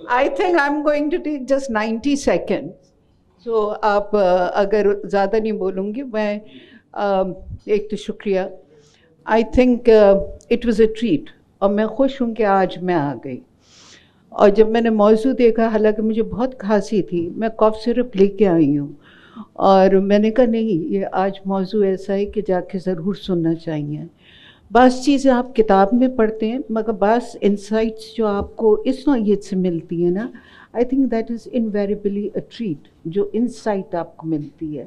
I think I'm going to take just 90 seconds. So آپ اگر زیادہ نہیں بولوں گی میں ایک تو شکریہ. I think it was a treat اور میں خوش ہوں کہ آج میں آ گئی. اور جب میں نے موضوع دیکھا حالانکہ مجھے بہت کھانسی تھی میں کاف سرپ لے کے آئی ہوں اور میں نے کہا نہیں یہ آج موضوع ایسا ہے کہ جا کے ضرور سننا چاہیے. بعض چیزیں آپ کتاب میں پڑھتے ہیں مگر بعض انسائٹس جو آپ کو اس نوعیت سے ملتی ہیں نا آئی think that is invariably a trait. جو انسائٹ آپ کو ملتی ہے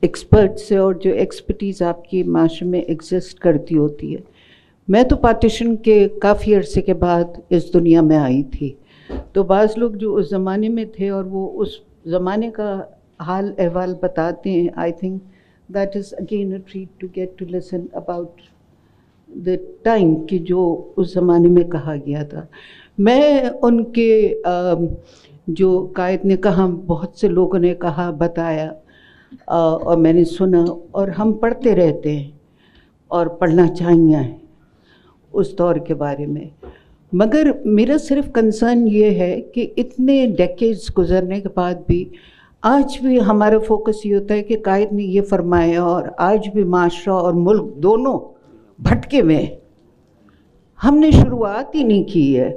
ایکسپرٹ سے اور جو ایکسپرٹیز آپ کی معاشرے میں ایگزسٹ کرتی ہوتی ہے. میں تو پارٹیشن کے کافی عرصے کے بعد اس دنیا میں آئی تھی تو بعض لوگ جو اس زمانے میں تھے اور وہ اس زمانے کا حال احوال بتاتے ہیں I think that is again a treat to get to listen about the time کہ جو اس زمانے میں کہا گیا تھا. میں ان کے جو قائد نے کہا بہت سے لوگوں نے کہا بتایا اور میں نے سنا اور ہم پڑھتے رہتے ہیں اور پڑھنا چاہیے اس دور کے بارے میں. مگر میرا صرف کنسرن یہ ہے کہ اتنے ڈیکیڈز گزرنے کے بعد بھی آج بھی ہمارا فوکس یہ ہوتا ہے کہ قائد نے یہ فرمایا اور آج بھی معاشرہ اور ملک دونوں بھٹکے میں ہم نے شروعات ہی نہیں کی ہے.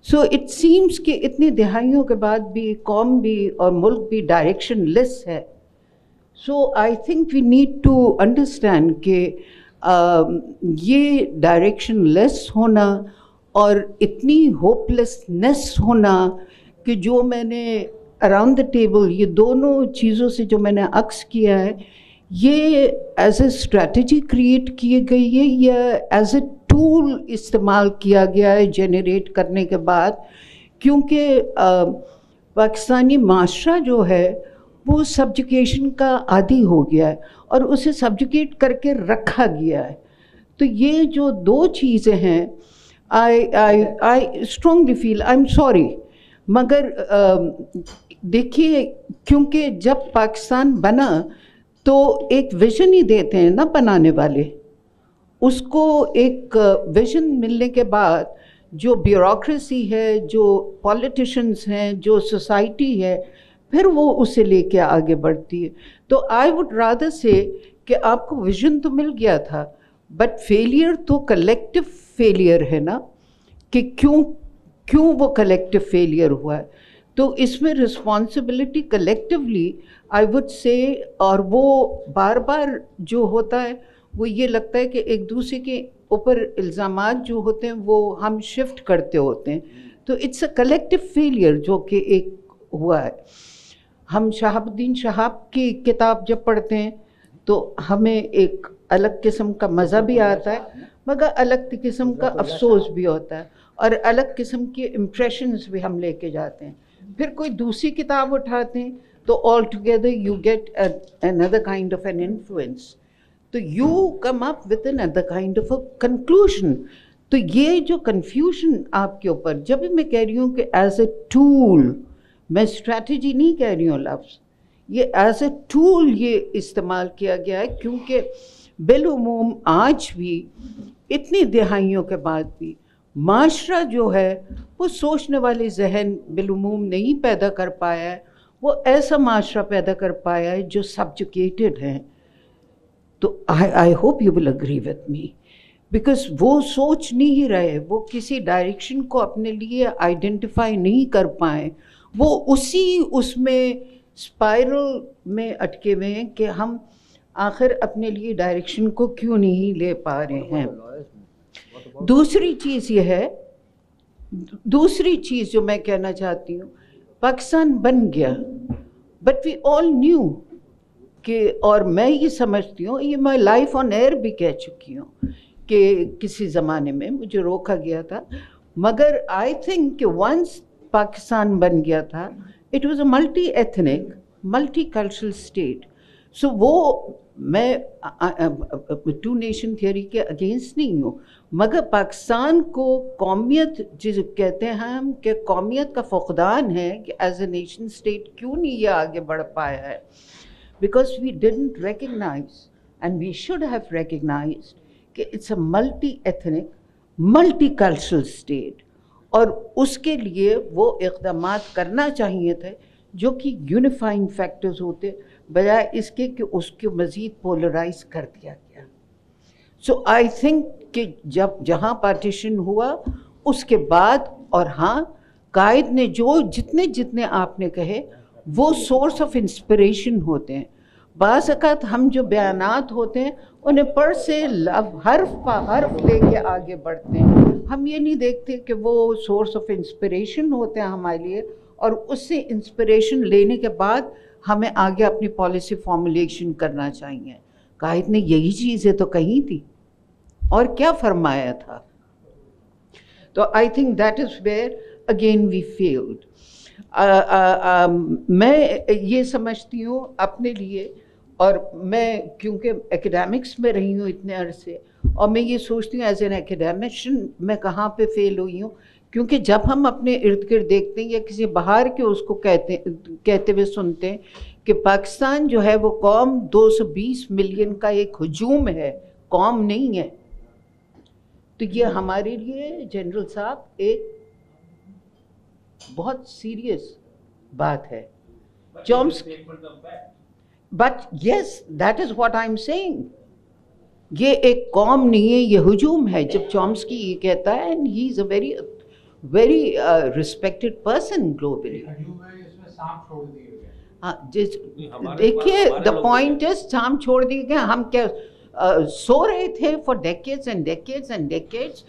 سو اٹ سیمس کہ اتنی دہائیوں کے بعد بھی قوم بھی اور ملک بھی ڈائریکشن لیس ہے. So I think we need to understand کہ یہ ڈائریکشن لیس ہونا اور اتنی ہوپ لیسنیس ہونا کہ جو میں نے اراؤنڈ دا ٹیبل یہ دونوں چیزوں سے جو میں نے عکس کیا ہے یہ ایز اے اسٹریٹجی کریٹ کی گئی ہے یا ایز اے ٹول استعمال کیا گیا ہے جنریٹ کرنے کے بعد. کیونکہ پاکستانی معاشرہ جو ہے وہ سبجوکیشن کا عادی ہو گیا ہے اور اسے سبجوکیٹ کر کے رکھا گیا ہے. تو یہ جو دو چیزیں ہیں I strongly feel I am sorry مگر دیکھیے کیونکہ جب پاکستان بنا تو ایک ویژن ہی دیتے ہیں نا بنانے والے. اس کو ایک ویژن ملنے کے بعد جو بیوروکریسی ہے جو پولیٹیشنز ہیں جو سوسائٹی ہے پھر وہ اسے لے کے آگے بڑھتی ہے. تو آئی وڈ رادر سے کہ آپ کو ویژن تو مل گیا تھا بٹ فیلئر تو کلیکٹیو فیلئر ہے نا کہ کیوں وہ کلیکٹیو فیلئر ہوا ہے. تو اس میں responsibility collectively I would say اور وہ بار بار جو ہوتا ہے وہ یہ لگتا ہے کہ ایک دوسرے کے اوپر الزامات جو ہوتے ہیں وہ ہم شفٹ کرتے ہوتے ہیں. تو اٹس اے کلیکٹیو فیلئر جو کہ ایک ہوا ہے. ہم شہاب الدین شہاب کی کتاب جب پڑھتے ہیں تو ہمیں ایک الگ قسم کا مزہ بھی آتا ہے مگر الگ قسم کا افسوس بھی ہوتا ہے اور الگ قسم کے امپریشنز بھی ہم لے کے جاتے ہیں. پھر کوئی دوسری کتاب اٹھاتے ہیں تو all together you get another kind of an influence. تو you come up with another kind of a conclusion. تو یہ جو کنفیوژن آپ کے اوپر جب بھی میں کہہ رہی ہوں کہ ایز اے ٹول میں اسٹریٹجی نہیں کہہ رہی ہوں لفظ یہ ایز اے ٹول یہ استعمال کیا گیا ہے کیونکہ بالعموم آج بھی اتنی دہائیوں کے بعد بھی معاشرہ جو ہے وہ سوچنے والے ذہن بالعموم نہیں پیدا کر پایا ہے. وہ ایسا معاشرہ پیدا کر پایا ہے جو سبجوکیٹڈ ہیں. تو I hope you will agree with me because وہ سوچ نہیں رہے وہ کسی ڈائریکشن کو اپنے لیے آئیڈینٹیفائی نہیں کر پائیں. وہ اس میں اسپائرل میں اٹکے ہوئے ہیں کہ ہم آخر اپنے لیے ڈائریکشن کو کیوں نہیں لے پا رہے ہیں. دوسری چیز یہ ہے دوسری چیز جو میں کہنا چاہتی ہوں پاکستان بن گیا بٹ وی آل نیو کہ اور میں یہ سمجھتی ہوں یہ میں لائف آن ایئر بھی کہہ چکی ہوں کہ کسی زمانے میں مجھے روکا گیا تھا مگر آئی تھنک کہ ونس پاکستان بن گیا تھا it was a multi ethnic multi cultural state. So وہ میں ٹو نیشن تھیوری کے اگینسٹ نہیں ہوں مگر پاکستان کو قومیت جس کہتے ہیں ہم کہ قومیت کا فقدان ہے کہ ایز اے نیشن اسٹیٹ کیوں نہیں یہ آگے بڑھ پایا ہے because we didn't recognise and we should have recognised کہ it's a multi ethnic multi cultural state. اور اس کے لیے وہ اقدامات کرنا چاہیے تھے جو کہ یونیفائنگ فیکٹرز ہوتے، بجائے اس کے کہ اس کو مزید پولرائز کر دیا گیا. سو آئی تھنک کہ جہاں پارٹیشن ہوا اس کے بعد، اور ہاں قائد نے جتنے آپ نے کہے وہ سورس آف انسپریشن ہوتے ہیں. بعض اوقات ہم جو بیانات ہوتے ہیں انہیں پڑھ سے حرف پہ حرف لے کے آگے بڑھتے ہیں. ہم یہ نہیں دیکھتے کہ وہ سورس آف انسپریشن ہوتے ہیں ہمارے لیے، اور اس سے انسپریشن لینے کے بعد ہمیں آگے اپنی پالیسی فارمولیشن کرنا چاہیے. قائد نے یہی چیزیں تو کہی تھی اور کیا فرمایا تھا. تو I think that is where again we failed. میں یہ سمجھتی ہوں اپنے لیے، اور میں کیونکہ اکیڈیمکس میں رہی ہوں اتنے عرصے، اور میں یہ سوچتی ہوں ایز این اکیڈیمشین میں کہاں پہ فیل ہوئی ہوں. کیونکہ جب ہم اپنے ارد گرد دیکھتے ہیں یا کسی باہر کے اس کو کہتے ہوئے سنتے ہیں کہ پاکستان جو ہے وہ قوم 220 ملین کا ایک ہجوم ہے، قوم نہیں ہے، تو یہ ہمارے لیے جنرل صاحب ایک بہت سیریس بات ہے. But yes that is what I am seeing. یہ ایک قوم نہیں ہے، یہ ہجوم ہے. جب چومسکی یہ کہتا ہے، and he is a very respected person globally. دیکھیے دا پوائنٹ از سام چھوڑ دیے گئے. ہم کیا سو رہے تھے for decades and decades and decades.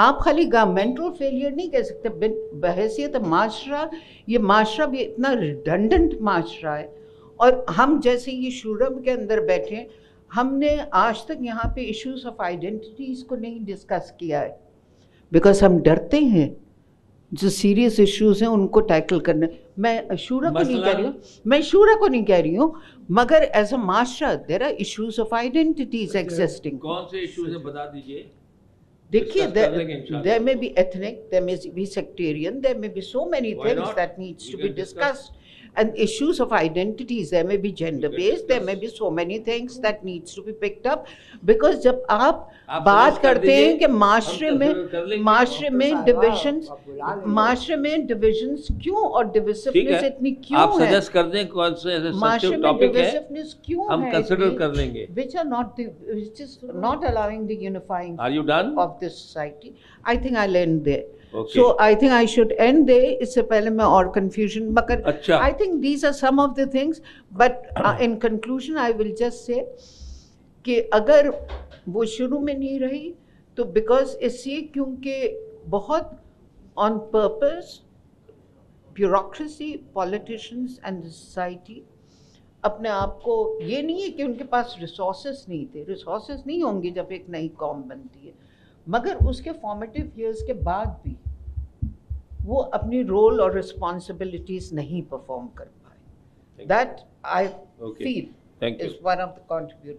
آپ خالی گورنمنٹل فیلئر نہیں کہہ سکتے. بحیثیت معاشرہ، یہ معاشرہ بھی اتنا ریڈنڈنٹ معاشرہ ہے. اور ہم جیسے یہ شورم کے اندر بیٹھے، ہم نے آج تک یہاں پہ ایشوز آف آئیڈینٹیٹیز کو نہیں ڈسکس کیا ہے، بیکاز ہم ڈرتے ہیں جو سیریس ایشوز ہیں ان کو ٹیکل کرنا. میں شورا کو نہیں کہہ رہی ہوں، مگر ایز اے معاشرہ there are issues of identities existing. کون سے ایشوز ہیں بتا دیجیے. دیکھیے there may be ethnic, there may be sectarian, there may be so many things that needs to be discussed. And issues of identities, there may be gender based, there may be so many things that needs to be picked up. Because جب آپ بات کرتے ہیں کہ معاشرے میں divisions کیوں اور ڈویسونیس اتنی کیوں ہے، آپ سجیسٹ کر دیں کون سے ایسے سینسٹیو ٹاپک ہے ہم کنسیڈر کر لیں گے. which is not allowing the unifying Are you done? of this society. I think I'll end there. Okay. So I think I should end there. اس سے پہلے میں اور confusion مگر اچھا. I think these are some of the things, but in conclusion I will just say کہ اگر وہ شروع میں نہیں رہی تو because اس لیے کیونکہ بہت on purpose bureaucracy, politicians and the society اپنے آپ کو، یہ نہیں ہے کہ ان کے پاس ریسورسز نہیں تھے، ریسورسز نہیں ہوں گے جب ایک نئی قوم بنتی ہے، مگر اس کے فارمیٹیو ایئرس کے بعد بھی وہ اپنی رول اور رسپانسبلٹیز نہیں پرفارم کر پائے. That I feel is one of the contributing